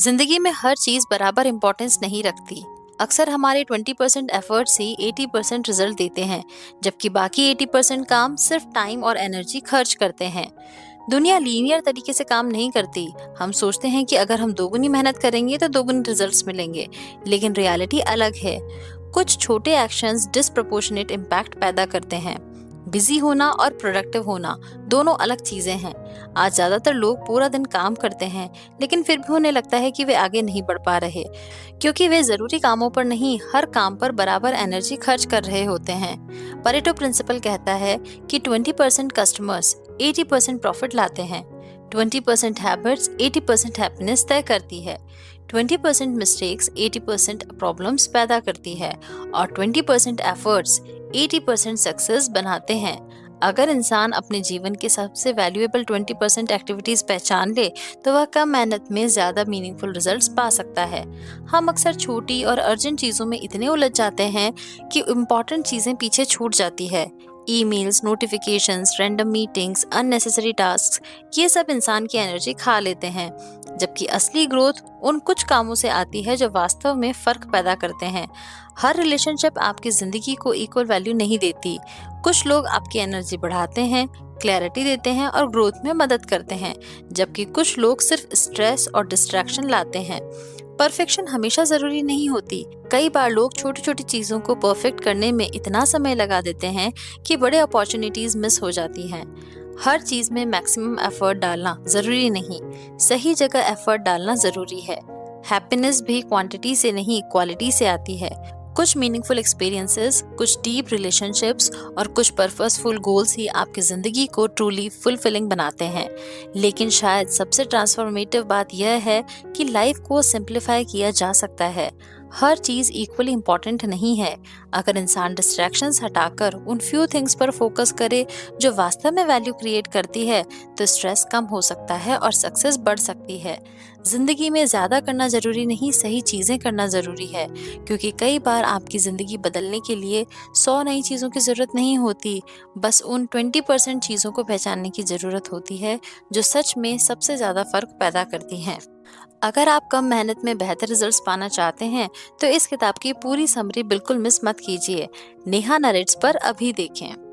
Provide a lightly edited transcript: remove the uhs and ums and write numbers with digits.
जिंदगी में हर चीज बराबर इम्पोर्टेंस नहीं रखती। अक्सर हमारे 20% एफर्ट्स ही 80% रिजल्ट देते हैं, जबकि बाकी 80% काम सिर्फ टाइम और एनर्जी खर्च करते हैं। दुनिया लीनियर तरीके से काम नहीं करती। हम सोचते हैं कि अगर हम दोगुनी मेहनत करेंगे तो दोगुनी रिजल्ट्स मिलेंगे, लेकिन रियलिटी अलग है। कुछ छोटे एक्शंस डिस्प्रपोर्शनेट इम्पैक्ट पैदा करते हैं। बिजी होना और प्रोडक्टिव होना दोनों अलग चीजें हैं। आज ज्यादातर लोग पूरा दिन काम करते हैं, लेकिन फिर भी उन्हें लगता है कि वे आगे नहीं बढ़ पा रहे, क्योंकि वे जरूरी कामों पर नहीं, हर काम पर बराबर एनर्जी खर्च कर रहे होते हैं। परेटो प्रिंसिपल कहता है कि 20% कस्टमर्स 80% प्रॉफिट लाते हैं, 20% हैबिट्स 80% हैप्पीनेस तय करती है, 20% मिस्टेक्स 80% प्रॉब्लम्स पैदा करती है, और 20% एफर्ट्स 80% सक्सेस बनाते हैं। अगर इंसान अपने जीवन के सबसे वैल्यूएबल 20% एक्टिविटीज पहचान ले, तो वह कम मेहनत में ज्यादा मीनिंगफुल रिजल्ट्स पा सकता है। हम अक्सर छोटी और अर्जेंट चीजों में इतने उलझ जाते हैं कि इम्पोर्टेंट चीजें पीछे छूट जाती है। Emails, notifications, random meetings, unnecessary task, ये सब इंसान की एनर्जी खा लेते हैं, जबकि असली ग्रोथ उन कुछ कामों से आती है जो वास्तव में फर्क पैदा करते हैं। हर रिलेशनशिप आपकी जिंदगी को इक्वल वैल्यू नहीं देती। कुछ लोग आपकी एनर्जी बढ़ाते हैं, क्लैरिटी देते हैं और ग्रोथ में मदद करते हैं, जबकि कुछ लोग सिर्फ स्ट्रेस और डिस्ट्रैक्शन लाते हैं। परफेक्शन हमेशा जरूरी नहीं होती। कई बार लोग छोटी छोटी चीजों को परफेक्ट करने में इतना समय लगा देते हैं कि बड़े अपॉर्चुनिटीज मिस हो जाती हैं। हर चीज में मैक्सिमम एफर्ट डालना जरूरी नहीं, सही जगह एफर्ट डालना जरूरी है। हैप्पीनेस भी क्वांटिटी से नहीं, क्वालिटी से आती है। कुछ मीनिंगफुल एक्सपीरियंसेस, कुछ डीप रिलेशनशिप्स और कुछ पर्पसफुल गोल्स ही आपकी जिंदगी को ट्रूली फुलफिलिंग बनाते हैं। लेकिन शायद सबसे ट्रांसफॉर्मेटिव बात यह है कि लाइफ को सिंप्लीफाई किया जा सकता है। हर चीज इक्वली इम्पोर्टेंट नहीं है। अगर इंसान डिस्ट्रैक्शंस हटाकर उन फ्यू थिंग्स पर फोकस करे जो वास्तव में वैल्यू क्रिएट करती है, तो स्ट्रेस कम हो सकता है और सक्सेस बढ़ सकती है। जिंदगी में ज्यादा करना जरूरी नहीं, सही चीजें करना जरूरी है, क्योंकि कई बार आपकी जिंदगी बदलने के लिए 100 नई चीजों की जरूरत नहीं होती। बस उन 20% चीजों को पहचानने की जरूरत होती है जो सच में सबसे ज्यादा फर्क पैदा करती हैं। अगर आप कम मेहनत में बेहतर रिजल्ट्स पाना चाहते हैं, तो इस किताब की पूरी समरी बिल्कुल मिस मत कीजिए। नेहा नरेट्स पर अभी देखें।